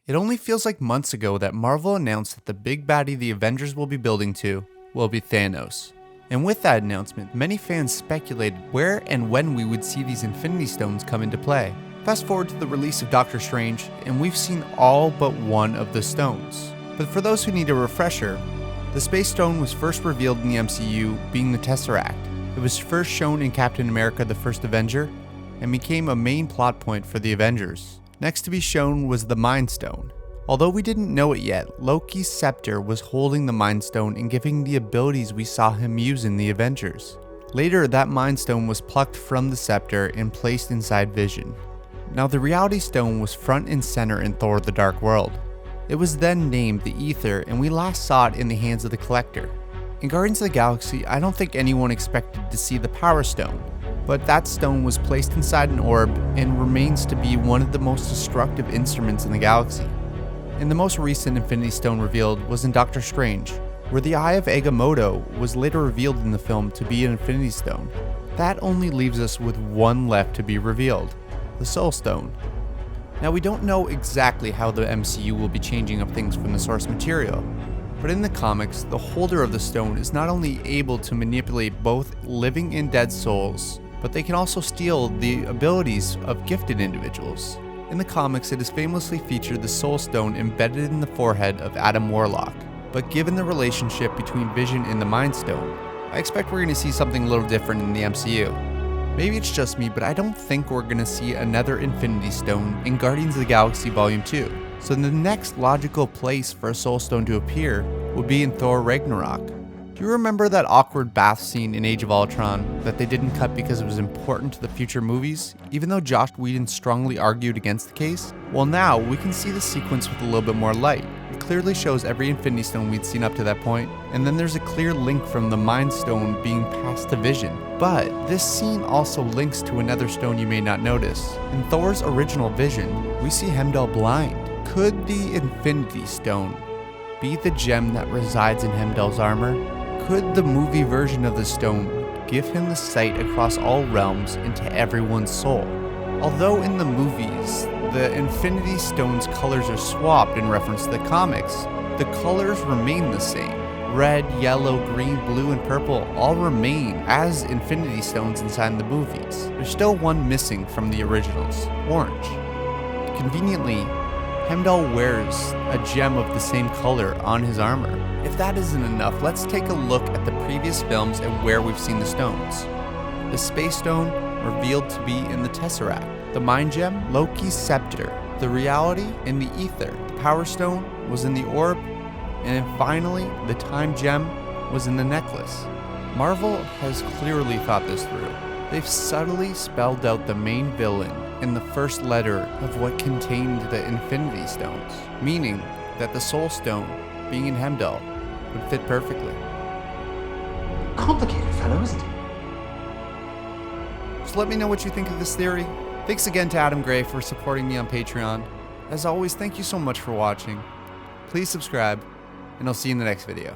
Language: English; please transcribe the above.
It only feels like months ago that Marvel announced that the big baddie the Avengers will be building to will be Thanos. And with that announcement, many fans speculated where and when we would see these Infinity Stones come into play. Fast forward to the release of Doctor Strange, and we've seen all but one of the stones. But for those who need a refresher, the Space Stone was first revealed in the MCU, being the Tesseract. It was first shown in Captain America: The First Avenger, and became a main plot point for the Avengers. Next to be shown was the Mind Stone. Although we didn't know it yet, Loki's scepter was holding the Mind Stone and giving the abilities we saw him use in the Avengers. Later, that Mind Stone was plucked from the scepter and placed inside Vision. Now, the Reality Stone was front and center in Thor: The Dark World. It was then named the Ether, and we last saw it in the hands of the Collector. In Guardians of the Galaxy, I don't think anyone expected to see the Power Stone, but that stone was placed inside an orb and remains to be one of the most destructive instruments in the galaxy. And the most recent Infinity Stone revealed was in Doctor Strange, where the Eye of Agamotto was later revealed in the film to be an Infinity Stone. That only leaves us with one left to be revealed, the Soul Stone. Now, we don't know exactly how the MCU will be changing up things from the source material, but in the comics, the holder of the stone is not only able to manipulate both living and dead souls, but they can also steal the abilities of gifted individuals. In the comics, it is famously featured the Soul Stone embedded in the forehead of Adam Warlock, but given the relationship between Vision and the Mind Stone, I expect we're going to see something a little different in the MCU. Maybe it's just me, but I don't think we're going to see another Infinity Stone in Guardians of the Galaxy Volume 2. So the next logical place for a Soul Stone to appear would be in Thor Ragnarok. Do you remember that awkward bath scene in Age of Ultron that they didn't cut because it was important to the future movies, even though Joss Whedon strongly argued against the case? Well, now we can see the sequence with a little bit more light. It clearly shows every Infinity Stone we'd seen up to that point, and then there's a clear link from the Mind Stone being passed to Vision. But this scene also links to another stone you may not notice. In Thor's original Vision, we see Heimdall blind. Could the Infinity Stone be the gem that resides in Heimdall's armor? Could the movie version of the stone give him the sight across all realms into everyone's soul? Although in the movies, the Infinity Stone's colors are swapped in reference to the comics, the colors remain the same. Red, yellow, green, blue, and purple all remain as Infinity Stones inside the movies. There's still one missing from the originals, orange. Conveniently, Heimdall wears a gem of the same color on his armor. If that isn't enough, let's take a look at the previous films and where we've seen the stones. The Space Stone revealed to be in the Tesseract, the Mind Gem, Loki's scepter, the Reality, in the Ether, the Power Stone was in the Orb, and then finally, the Time Gem was in the necklace. Marvel has clearly thought this through. They've subtly spelled out the main villain in the first letter of what contained the Infinity Stones, meaning that the Soul Stone, being in Heimdall, would fit perfectly. Complicated fellow, isn't he? So let me know what you think of this theory. Thanks again to Adam Gray for supporting me on Patreon. As always, thank you so much for watching. Please subscribe, and I'll see you in the next video.